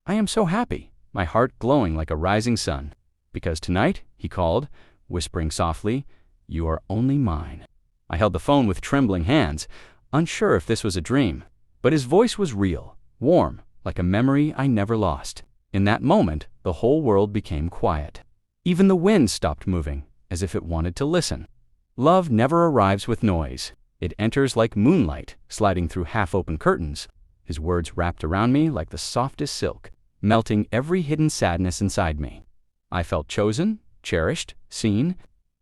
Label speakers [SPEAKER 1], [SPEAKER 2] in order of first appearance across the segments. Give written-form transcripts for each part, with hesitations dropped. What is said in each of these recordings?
[SPEAKER 1] I am so happy, my heart glowing like a rising sun, because tonight, he called, whispering softly, you are only mine. I held the phone with trembling hands, unsure if this was a dream, but his voice was real, warm, like a memory I never lost. In that moment, the whole world became quiet. Even the wind stopped moving, as if it wanted to listen. Love never arrives with noise. It enters like moonlight, sliding through half-open curtains. His words wrapped around me like the softest silk, melting every hidden sadness inside me. I felt chosen, cherished, seen,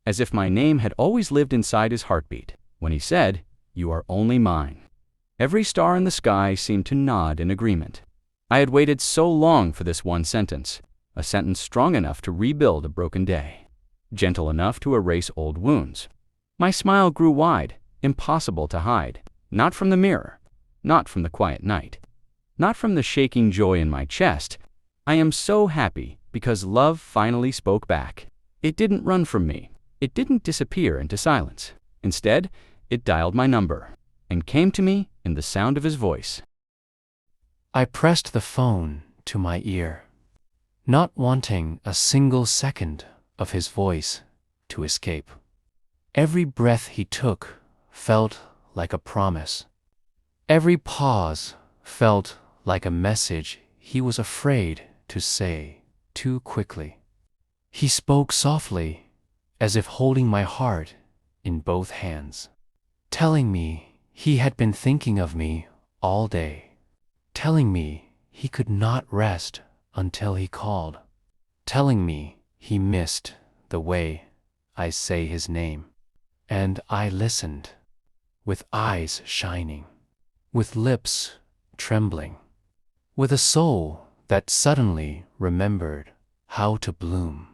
[SPEAKER 1] as if my name had always lived inside his heartbeat. When he said, "You are only mine," every star in the sky seemed to nod in agreement. I had waited so long for this one sentence, a sentence strong enough to rebuild a broken day, gentle enough to erase old wounds. My smile grew wide, impossible to hide, not from the mirror, not from the quiet night, not from the shaking joy in my chest. I am so happy because love finally spoke back. It didn't run from me. It didn't disappear into silence. Instead, it dialed my number and came to me in the sound of his voice.
[SPEAKER 2] I pressed the phone to my ear, not wanting a single second of his voice to escape. Every breath he took felt like a promise. Every pause felt like a message he was afraid to say too quickly. He spoke softly, as if holding my heart in both hands, telling me he had been thinking of me all day, telling me he could not rest until he called, telling me he missed the way I say his name. And I listened, with eyes shining, with lips trembling, with a soul that suddenly remembered how to bloom.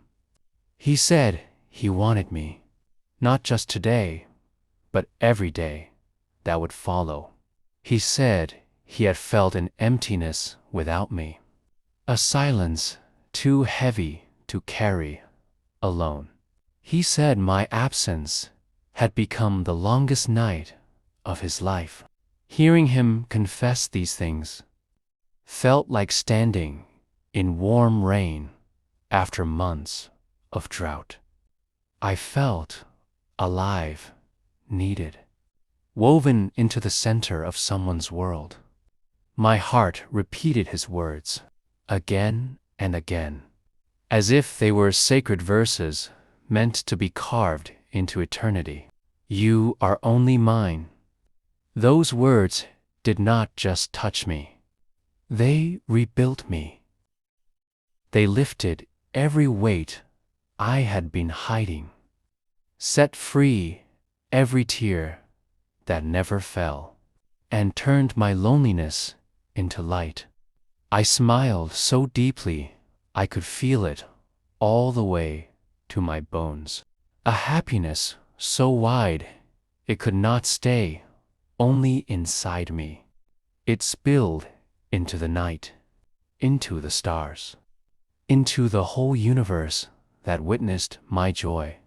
[SPEAKER 2] He said he wanted me, not just today, but every day that would follow. He said he had felt an emptiness without me, a silence too heavy to carry alone. He said my absence had become the longest night of his life. Hearing him confess these things felt like standing in warm rain after months of drought. I felt alive, needed, woven into the center of someone's world. My heart repeated his words again and again, as if they were sacred verses meant to be carved into eternity. You are only mine. Those words did not just touch me. They rebuilt me. They lifted every weight I had been hiding, set free every tear that never fell, and turned my loneliness into light. I smiled so deeply I could feel it all the way to my bones. A happiness so wide it could not stay only inside me. It spilled into the night, into the stars, into the whole universe that witnessed my joy.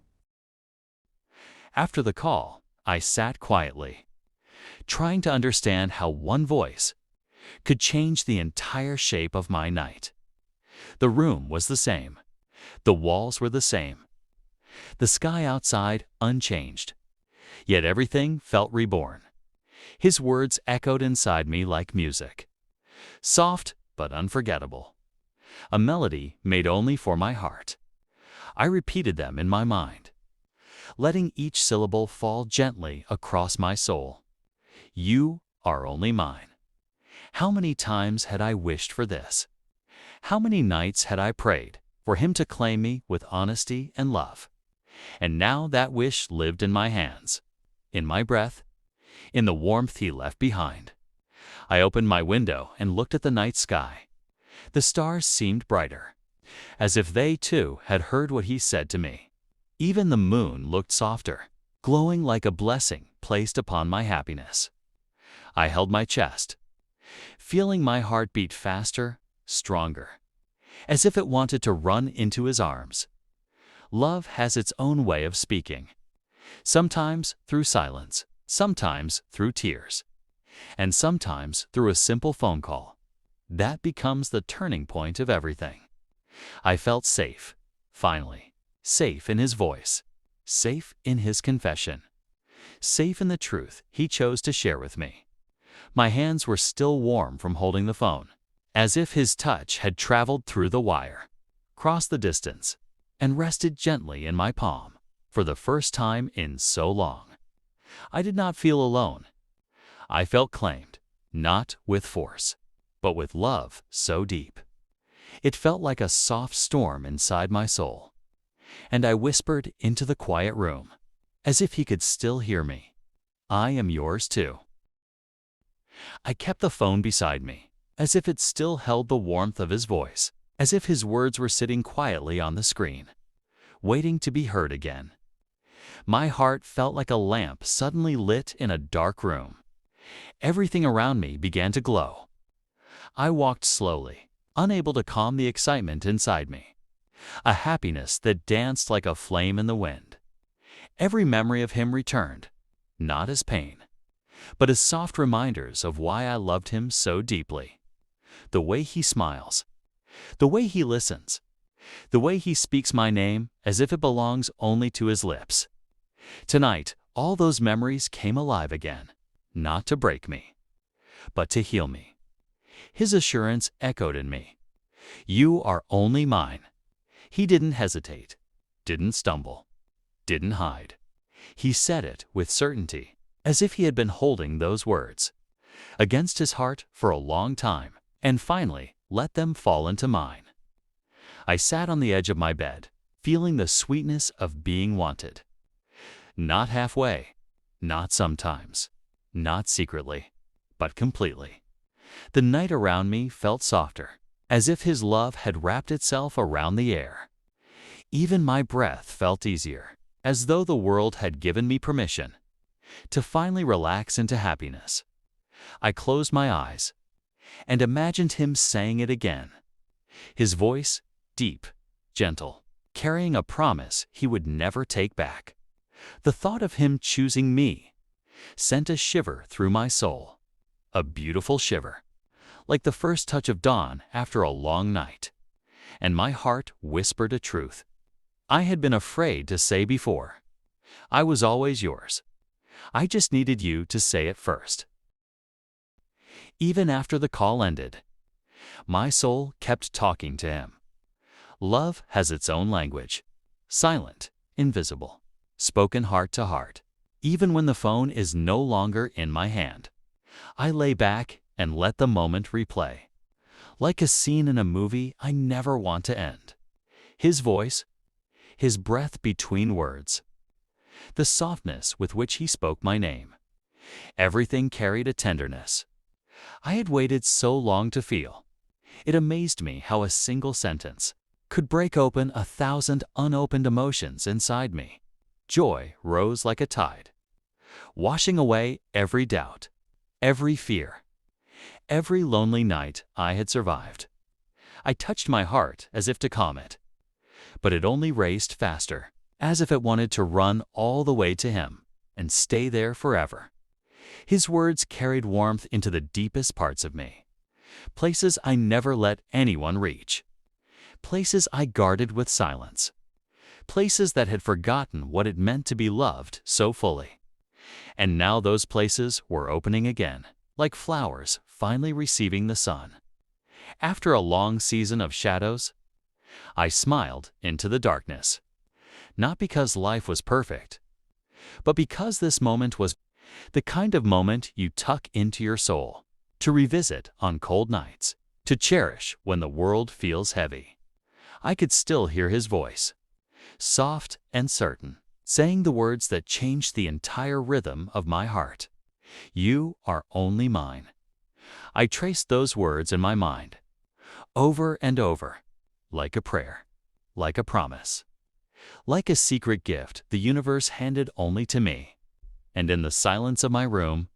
[SPEAKER 3] After the call, I sat quietly, trying to understand how one voice could change the entire shape of my night. The room was the same. The walls were the same. The sky outside unchanged. Yet everything felt reborn. His words echoed inside me like music. Soft but unforgettable. A melody made only for my heart. I repeated them in my mind, letting each syllable fall gently across my soul. You are only mine. How many times had I wished for this? How many nights had I prayed for him to claim me with honesty and love? And now that wish lived in my hands, in my breath, in the warmth he left behind. I opened my window and looked at the night sky. The stars seemed brighter, as if they too had heard what he said to me. Even the moon looked softer, glowing like a blessing placed upon my happiness. I held my chest, feeling my heart beat faster, stronger, as if it wanted to run into his arms. Love has its own way of speaking, sometimes through silence, sometimes through tears, and sometimes through a simple phone call. that becomes the turning point of everything. I felt safe, finally, safe in his voice, safe in his confession, safe in the truth he chose to share with me. My hands were still warm from holding the phone, as if his touch had traveled through the wire, crossed the distance, and rested gently in my palm for the first time in so long. I did not feel alone. I felt claimed, not with force, but with love so deep. It felt like a soft storm inside my soul, and I whispered into the quiet room, as if he could still hear me. I am yours too. I kept the phone beside me, as if it still held the warmth of his voice, as if his words were sitting quietly on the screen, waiting to be heard again. My heart felt like a lamp suddenly lit in a dark room. Everything around me began to glow. I walked slowly, unable to calm the excitement inside me, a happiness that danced like a flame in the wind. Every memory of him returned, not as pain, but as soft reminders of why I loved him so deeply. The way he smiles, the way he listens, the way he speaks my name as if it belongs only to his lips. Tonight, all those memories came alive again, not to break me, but to heal me. His assurance echoed in me. You are only mine. He didn't hesitate, didn't stumble, didn't hide. He said it with certainty, as if he had been holding those words against his heart for a long time, and finally let them fall into mine. I sat on the edge of my bed, feeling the sweetness of being wanted. Not halfway, not sometimes, not secretly, but completely. The night around me felt softer, as if his love had wrapped itself around the air. Even my breath felt easier, as though the world had given me permission to finally relax into happiness. I closed my eyes and imagined him saying it again. His voice, deep, gentle, carrying a promise he would never take back. The thought of him choosing me sent a shiver through my soul, a beautiful shiver, like the first touch of dawn after a long night. And my heart whispered a truth I had been afraid to say before. I was always yours. I just needed you to say it first. Even after the call ended, my soul kept talking to him. Love has its own language, silent, invisible, spoken heart to heart. Even when the phone is no longer in my hand, I lay back and let the moment replay. Like a scene in a movie I never want to end. His voice, his breath between words, the softness with which he spoke my name. Everything carried a tenderness I had waited so long to feel. It amazed me how a single sentence could break open 1,000 unopened emotions inside me. Joy rose like a tide, washing away every doubt, every fear, every lonely night I had survived. I touched my heart as if to calm it, but it only raced faster, as if it wanted to run all the way to him and stay there forever. His words carried warmth into the deepest parts of me, places I never let anyone reach, places I guarded with silence, places that had forgotten what it meant to be loved so fully. And now those places were opening again, like flowers finally receiving the sun. After a long season of shadows, I smiled into the darkness, not because life was perfect, but because this moment was the kind of moment you tuck into your soul, to revisit on cold nights, to cherish when the world feels heavy. I could still hear his voice, soft and certain, saying the words that changed the entire rhythm of my heart. You are only mine. I traced those words in my mind, over and over, like a prayer, like a promise, like a secret gift the universe handed only to me. And in the silence of my room,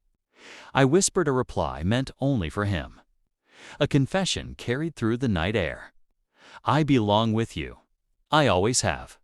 [SPEAKER 3] I whispered a reply meant only for him, a confession carried through the night air. I belong with you. I always have.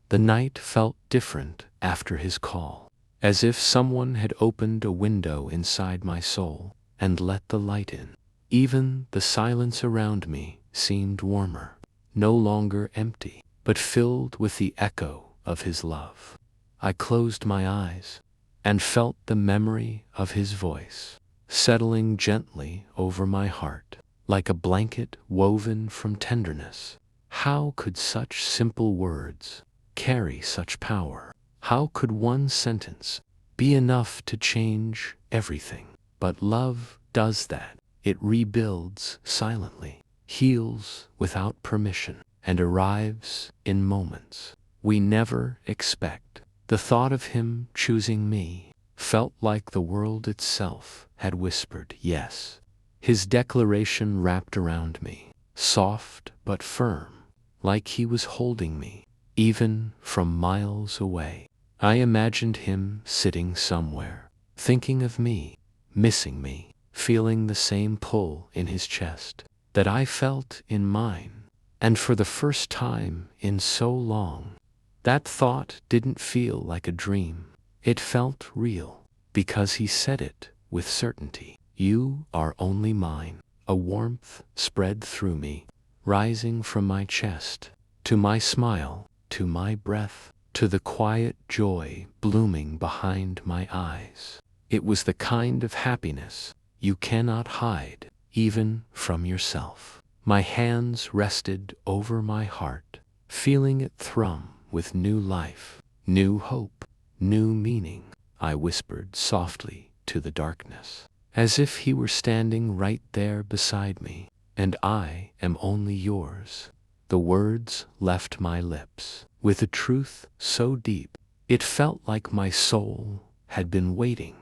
[SPEAKER 2] The night felt different after his call, as if someone had opened a window inside my soul and let the light in. Even the silence around me seemed warmer, no longer empty, but filled with the echo of his love. I closed my eyes and felt the memory of his voice settling gently over my heart, like a blanket woven from tenderness. How could such simple words carry such power? How could one sentence be enough to change everything? But love does that. It rebuilds silently, heals without permission, and arrives in moments we never expect. The thought of him choosing me felt like the world itself had whispered yes. His declaration wrapped around me, soft but firm, like he was holding me, even from miles away. I imagined him sitting somewhere, thinking of me, missing me, feeling the same pull in his chest that I felt in mine. And for the first time in so long, that thought didn't feel like a dream. It felt real, because he said it with certainty. You are only mine. A warmth spread through me, rising from my chest, to my smile, to my breath, to the quiet joy blooming behind my eyes. It was the kind of happiness you cannot hide, even from yourself. My hands rested over my heart, feeling it thrum with new life, new hope, new meaning. I whispered softly to the darkness, as if he were standing right there beside me. And I am only yours. The words left my lips with a truth so deep, it felt like my soul had been waiting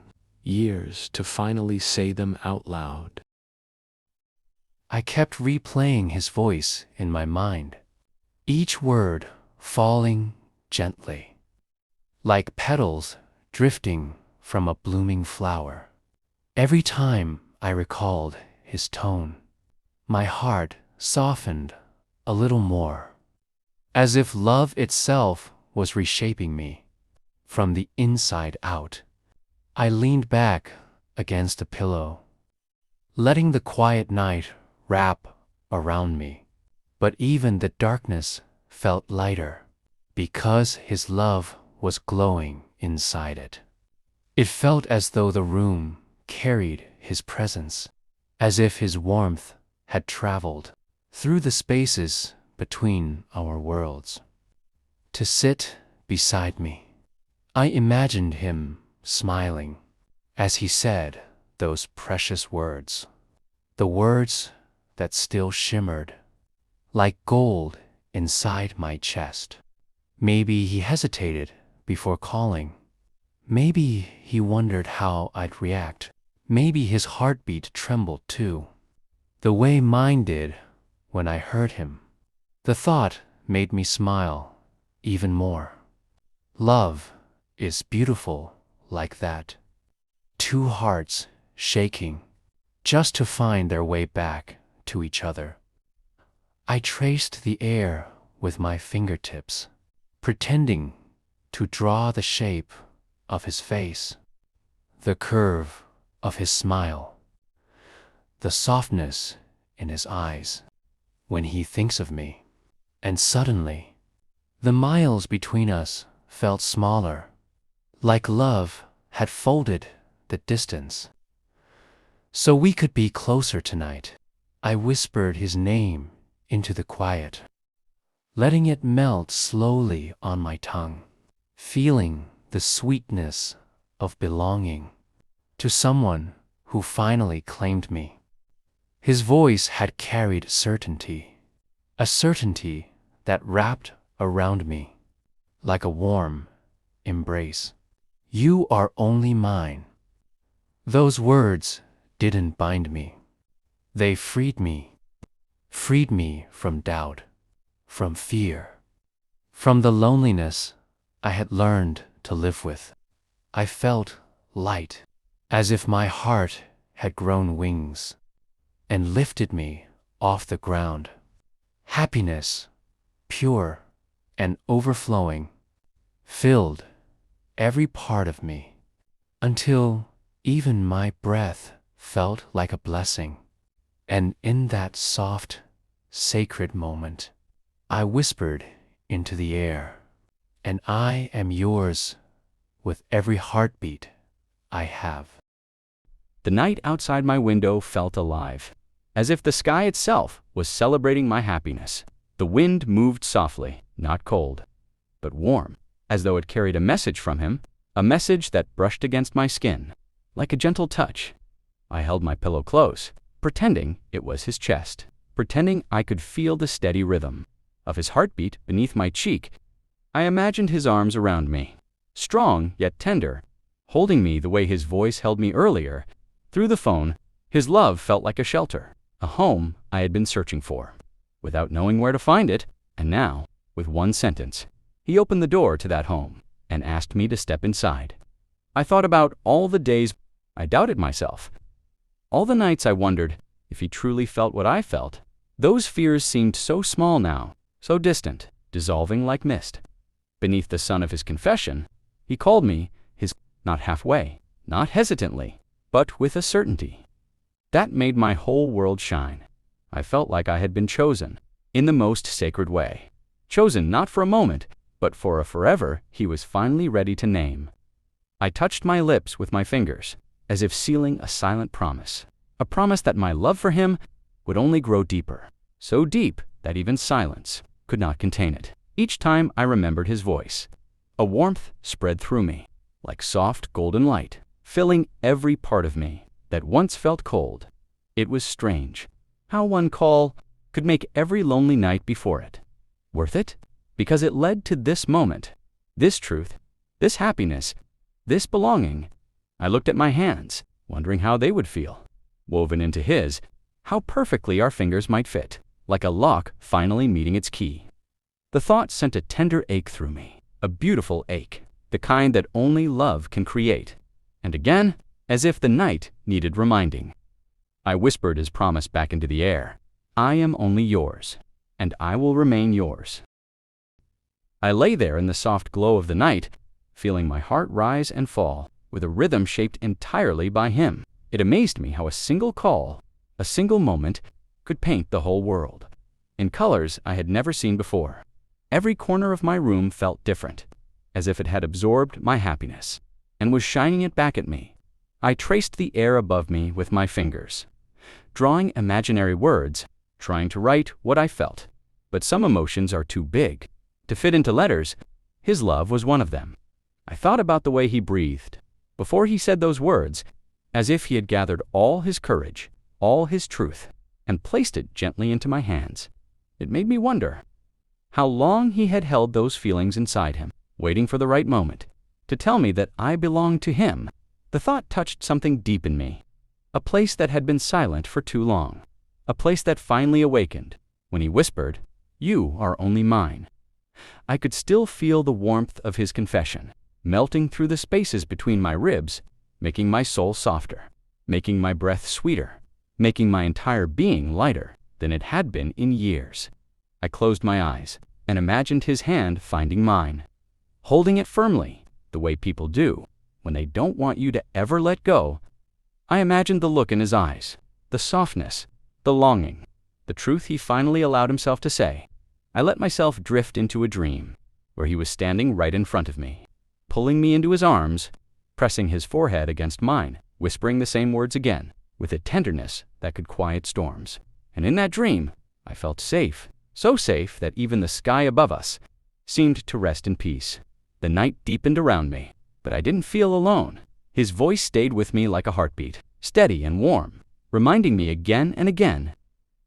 [SPEAKER 2] years to finally say them out loud.
[SPEAKER 3] I kept replaying his voice in my mind, each word falling gently, like petals drifting from a blooming flower. Every time I recalled his tone, my heart softened a little more, as if love itself was reshaping me from the inside out. I leaned back against the pillow, letting the quiet night wrap around me. But even the darkness felt lighter, because his love was glowing inside it. It felt as though the room carried his presence, as if his warmth had traveled through the spaces between our worlds. To sit beside me, I imagined him smiling as he said those precious words, the words that still shimmered like gold inside my chest. Maybe he hesitated before calling. Maybe he wondered how I'd react. Maybe his heartbeat trembled too, the way mine did when I heard him. The thought made me smile even more. Love is beautiful like that. Two hearts shaking just to find their way back to each other. I traced the air with my fingertips, pretending to draw the shape of his face, the curve of his smile, the softness in his eyes when he thinks of me. And suddenly, the miles between us felt smaller, like love had folded the distance, so we could be closer tonight. I whispered his name into the quiet, letting it melt slowly on my tongue, feeling the sweetness of belonging to someone who finally claimed me. His voice had carried certainty, a certainty that wrapped around me like a warm embrace. You are only mine. Those words didn't bind me. They freed me from doubt, from fear, from the loneliness I had learned to live with. I felt light, as if my heart had grown wings and lifted me off the ground. Happiness, pure and overflowing, filled every part of me, until even my breath felt like a blessing.
[SPEAKER 2] And in that soft, sacred moment, I whispered into the air, "And I am yours with every heartbeat I have."
[SPEAKER 1] The night outside my window felt alive, as if the sky itself was celebrating my happiness. The wind moved softly, not cold, but warm, as though it carried a message from him, a message that brushed against my skin, like a gentle touch. I held my pillow close, pretending it was his chest, pretending I could feel the steady rhythm of his heartbeat beneath my cheek. I imagined his arms around me, strong yet tender, holding me the way his voice held me earlier. Through the phone, his love felt like a shelter, a home I had been searching for, without knowing where to find it. And now, with one sentence, he opened the door to that home and asked me to step inside. I thought about all the days I doubted myself, all the nights I wondered if he truly felt what I felt. Those fears seemed so small now, so distant, dissolving like mist. Beneath the sun of his confession, he called me his, not halfway, not hesitantly, but with a certainty. That made my whole world shine. I felt like I had been chosen, in the most sacred way. Chosen not for a moment, but for a forever he was finally ready to name. I touched my lips with my fingers, as if sealing a silent promise, a promise that my love for him would only grow deeper, so deep that even silence could not contain it. Each time I remembered his voice, a warmth spread through me, like soft golden light, filling every part of me that once felt cold. It was strange how one call could make every lonely night before it worth it, because it led to this moment, this truth, this happiness, this belonging. I looked at my hands, wondering how they would feel, woven into his, how perfectly our fingers might fit, like a lock finally meeting its key. The thought sent a tender ache through me, a beautiful ache, the kind that only love can create. And again, as if the night needed reminding, I whispered his promise back into the air. I am only yours, and I will remain yours. I lay there in the soft glow of the night, feeling my heart rise and fall, with a rhythm shaped entirely by him. It amazed me how a single call, a single moment, could paint the whole world, in colors I had never seen before. Every corner of my room felt different, as if it had absorbed my happiness, and was shining it back at me. I traced the air above me with my fingers, drawing imaginary words, trying to write what I felt. But some emotions are too big to fit into letters. His love was one of them. I thought about the way he breathed before he said those words, as if he had gathered all his courage, all his truth, and placed it gently into my hands. It made me wonder how long he had held those feelings inside him, waiting for the right moment to tell me that I belonged to him. The thought touched something deep in me, a place that had been silent for too long, a place that finally awakened when he whispered, "You are only mine." I could still feel the warmth of his confession, melting through the spaces between my ribs, making my soul softer, making my breath sweeter, making my entire being lighter than it had been in years. I closed my eyes and imagined his hand finding mine, holding it firmly, the way people do when they don't want you to ever let go. I imagined the look in his eyes, the softness, the longing, the truth he finally allowed himself to say. I let myself drift into a dream where he was standing right in front of me, pulling me into his arms, pressing his forehead against mine, whispering the same words again, with a tenderness that could quiet storms. And in that dream, I felt safe, so safe that even the sky above us seemed to rest in peace. The night deepened around me, but I didn't feel alone. His voice stayed with me like a heartbeat, steady and warm, reminding me again and again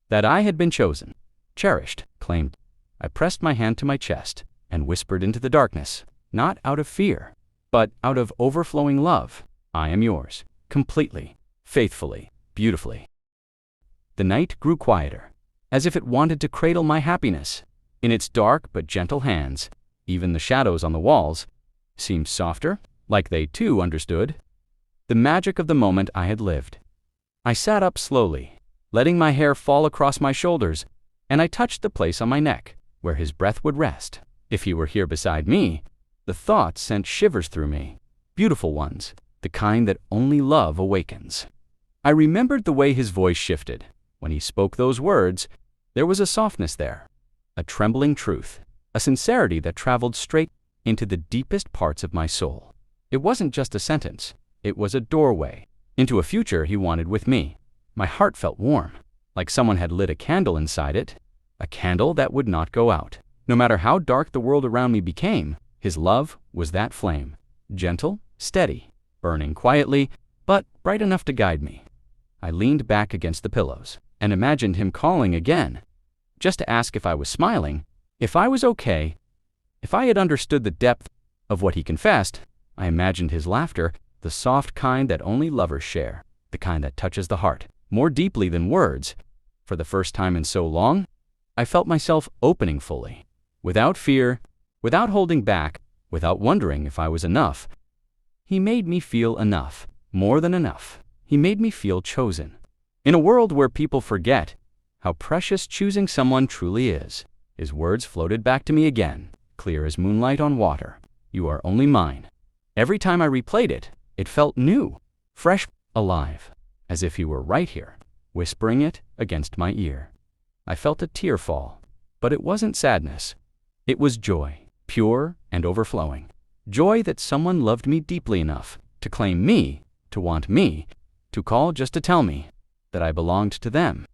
[SPEAKER 1] that I had been chosen, cherished, claimed. I pressed my hand to my chest and whispered into the darkness, not out of fear, but out of overflowing love. I am yours, completely, faithfully, beautifully. The night grew quieter, as if it wanted to cradle my happiness. In its dark but gentle hands, even the shadows on the walls seemed softer, like they too understood the magic of the moment I had lived. I sat up slowly, letting my hair fall across my shoulders, and I touched the place on my neck where his breath would rest. If he were here beside me, the thought sent shivers through me, beautiful ones, the kind that only love awakens. I remembered the way his voice shifted, When he spoke those words, there was a softness there, a trembling truth, a sincerity that traveled straight into the deepest parts of my soul. It wasn't just a sentence. It was a doorway into a future he wanted with me. My heart felt warm, like someone had lit a candle inside it, a candle that would not go out. No matter how dark the world around me became, his love was that flame, gentle, steady, burning quietly, but bright enough to guide me. I leaned back against the pillows and imagined him calling again, just to ask if I was smiling, if I was okay, if I had understood the depth of what he confessed. I imagined his laughter, the soft kind that only lovers share, the kind that touches the heart more deeply than words. For the first time in so long, I felt myself opening fully, without fear, without holding back, without wondering if I was enough. He made me feel enough, more than enough. He made me feel chosen. In a world where people forget how precious choosing someone truly is, his words floated back to me again, clear as moonlight on water. You are only mine. Every time I replayed it, it felt new, fresh, alive, as if he were right here, whispering it against my ear. I felt a tear fall, but it wasn't sadness. It was joy, pure and overflowing. Joy that someone loved me deeply enough to claim me, to want me, to call just to tell me that I belonged to them.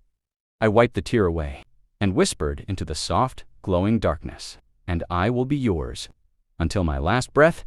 [SPEAKER 1] I wiped the tear away and whispered into the soft, glowing darkness, "And I will be yours until my last breath,